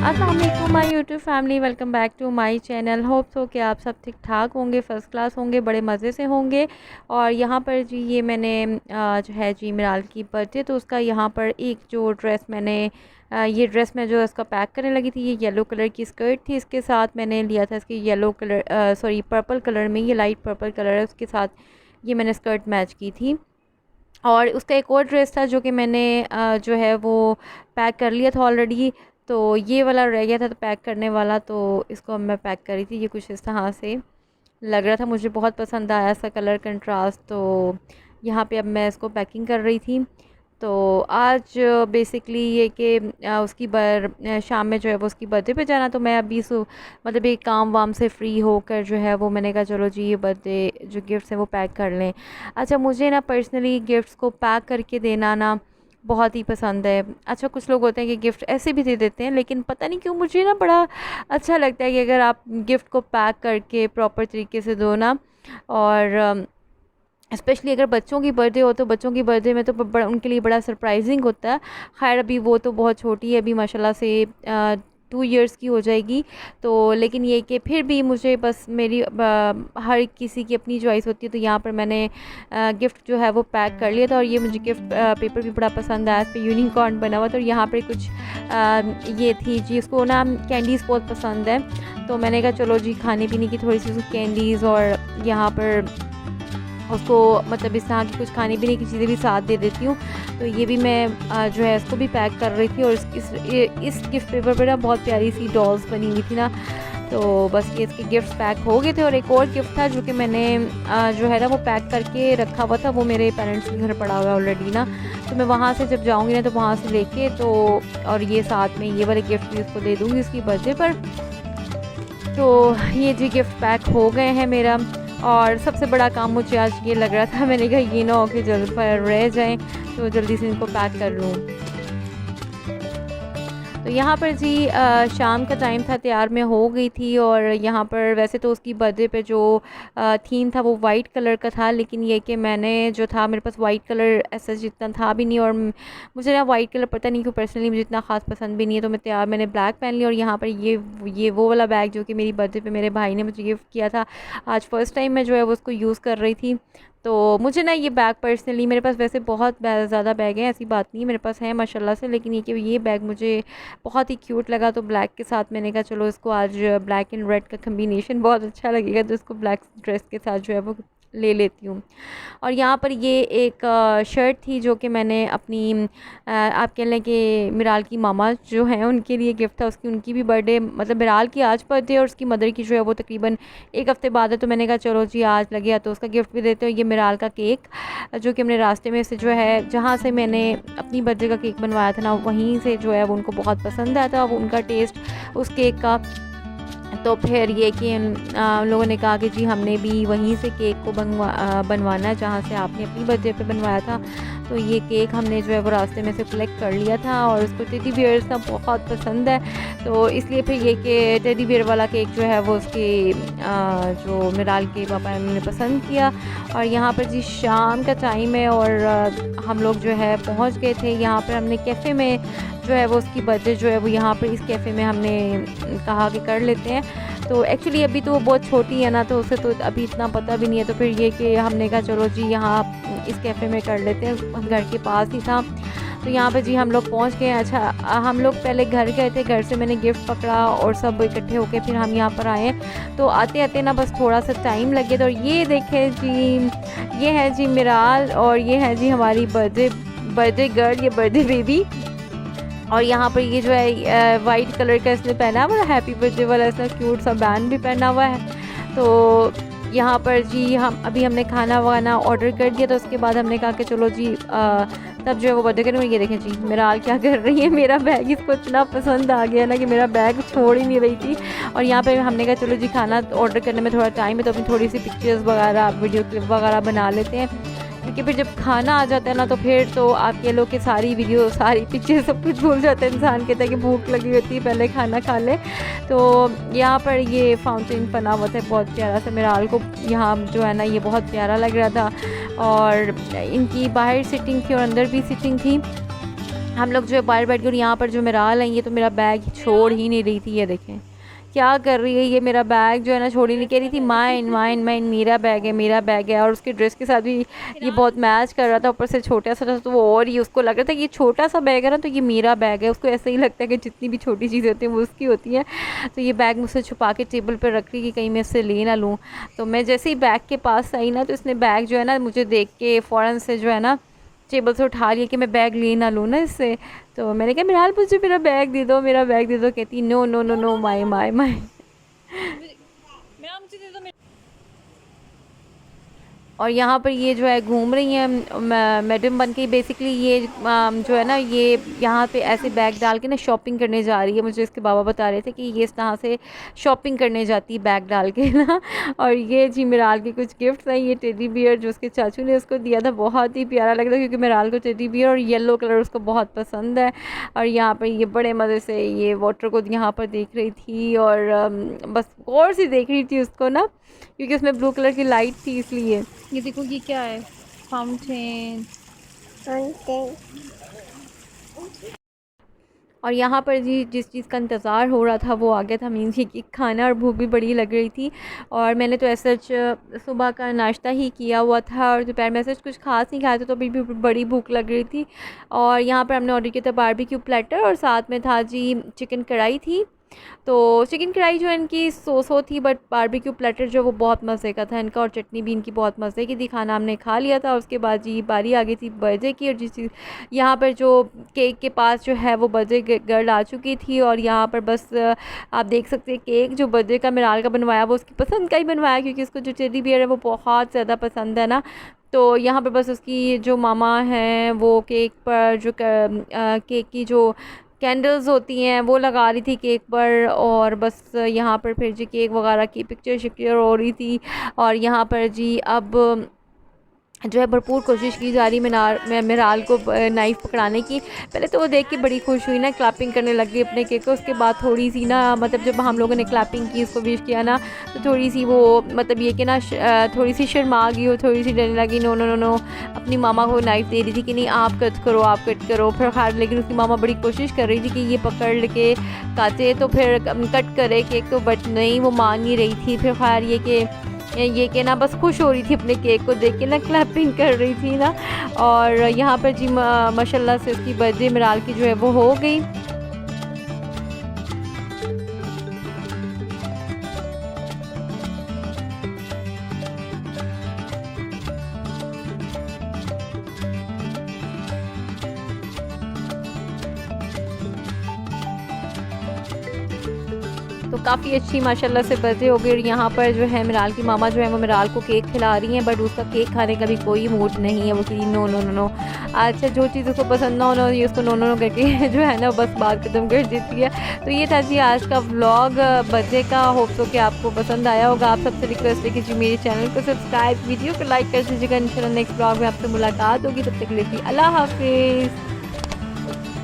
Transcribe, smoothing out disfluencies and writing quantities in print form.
अस्सलाम वालेकुम my YouTube family, welcome back to my channel. Hope so कि आप सब ठीक ठाक होंगे, फ़र्स्ट क्लास होंगे, बड़े मज़े से होंगे। और यहाँ पर जी ये मैंने जो है जी मिराल की बर्थडे, तो उसका यहाँ पर एक जो ड्रेस मैंने ये ड्रेस मैं जो इसका पैक करने लगी थी, ये येलो कलर की स्कर्ट थी। इसके साथ मैंने लिया था इसके yellow colour sorry purple colour में, ये लाइट पर्पल कलर है, उसके साथ ये मैंने स्कर्ट मैच की थी। और उसका एक और ड्रेस था जो कि मैंने जो है वो पैक कर लिया था ऑलरेडी। तो ये वाला रह गया था तो पैक करने वाला, तो इसको अब मैं पैक करी थी। ये कुछ इस तरह से लग रहा था, मुझे बहुत पसंद आया इसका कलर कंट्रास्ट। तो यहाँ पे अब मैं इसको पैकिंग कर रही थी। तो आज बेसिकली ये कि उसकी शाम में जो है वो उसकी बर्थडे पे जाना, तो मैं अभी मतलब एक काम वाम से फ्री होकर जो है वो मैंने कहा चलो जी ये बर्थडे जो गिफ्ट्स हैं वो पैक कर लें। अच्छा, मुझे ना पर्सनली गिफ्ट्स को पैक करके देना ना बहुत ही पसंद है। अच्छा, कुछ लोग होते हैं कि गिफ्ट ऐसे भी दे देते हैं, लेकिन पता नहीं क्यों मुझे ना बड़ा अच्छा लगता है कि अगर आप गिफ्ट को पैक करके प्रॉपर तरीके से दो ना। और स्पेशली अगर बच्चों की बर्थडे हो तो बच्चों की बर्थडे में तो उनके लिए बड़ा सरप्राइजिंग होता है। खैर अभी वो तो बहुत छोटी है, अभी माशाल्लाह से 2 इयर्स की हो जाएगी। तो लेकिन ये कि फिर भी मुझे बस मेरी हर किसी की अपनी चॉइस होती है। तो यहाँ पर मैंने गिफ्ट जो है वो पैक कर लिया था, और ये मुझे गिफ्ट पेपर भी बड़ा पसंद आया। इस पर यूनिकॉर्न बना हुआ था, और यहाँ पर कुछ ये थी जी, उसको ना कैंडीज़ बहुत पसंद है। तो मैंने कहा चलो जी खाने पीने की थोड़ी सी कैंडीज़, और यहाँ पर उसको मतलब इस तरह की कुछ खाने पीने की चीज़ें भी साथ दे देती हूँ। तो ये भी मैं जो है इसको भी पैक कर रही थी। और इस गिफ्ट पेपर पर ना बहुत प्यारी सी डॉल्स बनी हुई थी ना। तो बस ये इसके गिफ्ट्स पैक हो गए थे। और एक और गिफ्ट था जो कि मैंने जो है ना वो पैक करके रखा हुआ था, वो मेरे पेरेंट्स के घर पड़ा हुआ है ऑलरेडी ना। तो मैं वहाँ से जब जाऊँगी ना तो वहाँ से लेके तो और ये साथ में ये वाले गिफ्ट भी उसको दे दूँगी इसकी बर्थडे पर। तो ये जी गिफ्ट पैक हो गए हैं मेरा। और सबसे बड़ा काम मुझे आज ये लग रहा था, मैंने कहा ये ना हो कि जल्द पर रह जाएं, तो जल्दी से इनको पैक कर लूँ। तो यहाँ पर जी शाम का टाइम था, तैयार मैं हो गई थी। और यहाँ पर वैसे तो उसकी बर्थडे पे जो थीम था वो वाइट कलर का था, लेकिन ये कि मैंने जो था मेरे पास वाइट कलर ऐसा जितना था भी नहीं। और मुझे ना वाइट कलर पता नहीं क्यों पर्सनली मुझे इतना ख़ास पसंद भी नहीं है। तो मैंने ब्लैक पहन लिया। और यहाँ पर ये वो वाला बैग जो कि मेरी बर्थडे पे मेरे भाई ने मुझे गिफ्ट किया था, आज फ़र्स्ट टाइम मैं जो है वो उसको यूज़ कर रही थी। तो मुझे ना ये बैग पर्सनली, मेरे पास वैसे बहुत ज़्यादा बैग हैं, ऐसी बात नहीं, मेरे पास है माशाल्लाह से, लेकिन ये बैग मुझे बहुत ही क्यूट लगा। तो ब्लैक के साथ मैंने कहा चलो इसको आज ब्लैक एंड रेड का कम्बिनेशन बहुत अच्छा लगेगा, तो इसको ब्लैक ड्रेस के साथ जो है वो ले लेती हूँ। और यहाँ पर ये एक शर्ट थी जो कि मैंने अपनी आप कह लें कि मिराल की मामा जो हैं उनके लिए गिफ्ट था। उनकी भी बर्थडे, मतलब मिराल की आज बर्थडे और उसकी मदर की जो है वो तकरीबन एक हफ़्ते बाद है। तो मैंने कहा चलो जी आज लगे तो उसका गिफ्ट भी देते हो। ये मिराल का केक जो कि हमने रास्ते में से जो है जहाँ से मैंने अपनी बर्थडे का केक बनवाया था ना, वहीं से जो है वो उनको बहुत पसंद आया था वो उनका टेस्ट उस केक का। तो फिर ये कि उन लोगों ने कहा कि जी हमने भी वहीं से केक को बनवाना है जहाँ से आपने अपनी बर्थडे पे बनवाया था। तो ये केक हमने जो है वो रास्ते में से कलेक्ट कर लिया था। और उसको टेडी बियर्स ना बहुत पसंद है, तो इसलिए फिर ये कि टेडी बियर वाला केक जो है वो उसके जो मिराल के पापा ने पसंद किया। और यहाँ पर जी शाम का टाइम है, और हम लोग जो है पहुँच गए थे। यहाँ पर हमने कैफ़े में जो है वो उसकी बर्थडे जो है वो यहाँ पर इस कैफ़े में हमने कहा कि कर लेते हैं। तो एक्चुअली अभी तो वो बहुत छोटी है ना, तो उसे तो अभी इतना पता भी नहीं है। तो फिर ये कि हमने कहा चलो जी यहाँ इस कैफ़े में कर लेते हैं, घर के पास ही था। तो यहाँ पे जी हम लोग पहुँच गए। अच्छा, हम लोग पहले घर गए थे, घर से मैंने गिफ्ट पकड़ा और सब इकट्ठे होके फिर हम यहाँ पर आए। तो आते आते ना बस थोड़ा सा टाइम लगे। तो ये देखें जी, ये है जी मिराल, और ये है जी हमारी बर्थडे गर्ल, ये बर्थडे बेबी। और यहाँ पर ये जो है वाइट कलर का इसने पहना हुआ है, हैप्पी बर्थडे वाला इसने क्यूट सा बैंड भी पहना हुआ है। तो यहाँ पर जी हमने खाना वाना ऑर्डर कर दिया। तो उसके बाद हमने कहा कि चलो जी तब जो है वो बर्थडे करेंगे। ये देखें जी मिराल क्या कर रही है, मेरा बैग इसको इतना पसंद आ गया ना कि मेरा बैग छोड़ ही नहीं रही थी। और यहाँ पे हमने कहा चलो जी खाना ऑर्डर करने में थोड़ा टाइम है, तो अपनी थोड़ी सी पिक्चर्स वगैरह वीडियो क्लिप वगैरह बना लेते हैं, क्योंकि फिर जब खाना आ जाता है ना तो फिर तो आप कह लो कि सारी वीडियो सारी पिक्चर सब कुछ भूल जाता है इंसान, कहता है कि भूख लगी होती है पहले खाना खा ले। तो यहाँ पर ये फाउंटेन बना हुआ था बहुत प्यारा सा, मिराल को यहाँ जो है ना ये बहुत प्यारा लग रहा था। और इनकी बाहर सिटिंग थी और अंदर भी सिटिंग थी। हम लोग जो है बाहर बैठ कर, यहाँ पर जो मिराल है ये तो मेरा बैग छोड़ ही नहीं रही थी। ये देखें क्या कर रही है, ये मेरा बैग जो है ना छोड़ ही नहीं, कह रही थी माइन माइन माइन, मेरा बैग है मेरा बैग है। और उसकी ड्रेस के साथ भी ये बहुत मैच कर रहा था, ऊपर से छोटा सा था तो वो और ही उसको लग रहा था कि ये छोटा सा बैग है ना तो ये मेरा बैग है। उसको ऐसे ही लगता है कि जितनी भी छोटी चीज़ें होती हैं वो उसकी होती हैं। तो ये बैग मुझसे छुपा के टेबल पर रख रही कि कहीं मैं इससे ले ना लूँ। तो मैं जैसे ही बैग के पास आई ना तो इसने बैग जो है ना मुझे देख के फ़ौरन से जो है ना टेबल से उठा लिया कि मैं बैग ले ना लूँ ना इससे। तो मैंने कहा मिराल मुझे मेरा बैग दे दो, मेरा बैग दे दो। कहती नो नो नो नो, माई माई माई। और यहाँ पर ये जो है घूम रही हैं मैडम बन के। बेसिकली ये जो है ना ये यहाँ पे ऐसे बैग डाल के ना शॉपिंग करने जा रही है। मुझे इसके बाबा बता रहे थे कि ये इस तरह से शॉपिंग करने जाती है बैग डाल के ना। और ये जी मिराल के कुछ गिफ्ट्स हैं। ये टेडी बियर जो उसके चाचू ने उसको दिया था, बहुत ही प्यारा लग रहा था क्योंकि मिराल को टेडी बियर और येलो कलर उसको बहुत पसंद है। और यहाँ पर ये बड़े मज़े से ये वाटर को यहाँ पर देख रही थी और बस गौर से देख रही थी उसको ना, क्योंकि उसमें ब्लू कलर की लाइट थी इसलिए। ये देखो ये क्या है, फाउंटेन। और यहाँ पर जी जिस चीज़ का इंतज़ार हो रहा था वो आ गया था, मीन जी कि खाना, और भूख भी बड़ी लग रही थी। और मैंने तो ऐसा सुबह का नाश्ता ही किया हुआ था और दोपहर में ऐसा कुछ खास नहीं खाया था, तो अभी भी बड़ी भूख लग रही थी। और यहाँ पर हमने ऑर्डर किया था बारबेक्यू प्लेटर और साथ में था जी चिकन कढ़ाई थी। तो चिकन कढ़ाई जो है इनकी सो थी, बट बारबेक्यू प्लेटर जो वो बहुत मज़े का था इनका, और चटनी भी इनकी बहुत मज़े की थी। खाना हमने खा लिया था, उसके बाद जी बारी आ गई थी बर्थडे की। और जिस चीज़ यहाँ पर जो केक के पास जो है वो बर्थडे गर्ल आ चुकी थी। और यहाँ पर बस आप देख सकते हैं केक जो बर्थडे का मिराल का बनवाया वो उसकी पसंद का ही बनवाया, क्योंकि उसको जो टेडी बियर है वो बहुत ज़्यादा पसंद है ना। तो यहाँ पर बस उसकी जो मामा हैं वो केक पर जो केक की जो कैंडल्स होती हैं वो लगा रही थी केक पर। और बस यहाँ पर फिर जी केक वगैरह की पिक्चर शिक्चर हो रही थी। और यहाँ पर जी अब जो है भरपूर कोशिश की जा रही मिराल को नाइफ़ पकड़ाने की। पहले तो वो देख के बड़ी खुश हुई ना, क्लैपिंग करने लग गई अपने केक को। उसके बाद थोड़ी सी ना मतलब जब हम लोगों ने क्लैपिंग की उसको विश किया ना तो थोड़ी सी वो मतलब ये कि ना थोड़ी सी शर्मा गई, वो थोड़ी सी डरने लगी। नो नो नो नो, अपनी मामा को नाइफ़ दे रही थी कि नहीं आप कट करो आप कट करो। फिर खैर लेकिन उसकी मामा बड़ी कोशिश कर रही थी कि ये पकड़ के काटे तो फिर कट करे केक, तो बट नहीं वो मान नहीं रही थी। फिर खैर ये कि ना बस खुश हो रही थी अपने केक को देख के ना, क्लैपिंग कर रही थी ना। और यहाँ पर जी माशाल्लाह से उसकी बर्थडे मिराल की जो है वो हो गई। तो काफ़ी अच्छी माशाल्लाह से बर्थडे हो गई। और यहाँ पर जो है मिराल की मामा जो है वो मिराल को केक खिला रही हैं, बट उसका केक खाने का भी कोई मूड नहीं है। वो कि नो नो नो नो, अच्छा जो चीज़ उसको पसंद ना हो ना ये उसको नो नो नो करके जो है ना बस बात ख़त्म कर देती है। तो ये था जी आज का व्लॉग बर्थडे का। होप सो कि आपको पसंद आया होगा। आप सबसे रिक्वेस्ट है कि जी मेरे चैनल को सब्सक्राइब, वीडियो को लाइक कर दीजिएगा। इंशाल्लाह नेक्स्ट व्लॉग में आपसे मुलाकात होगी, तब तक के लिए अल्लाह हाफिज़।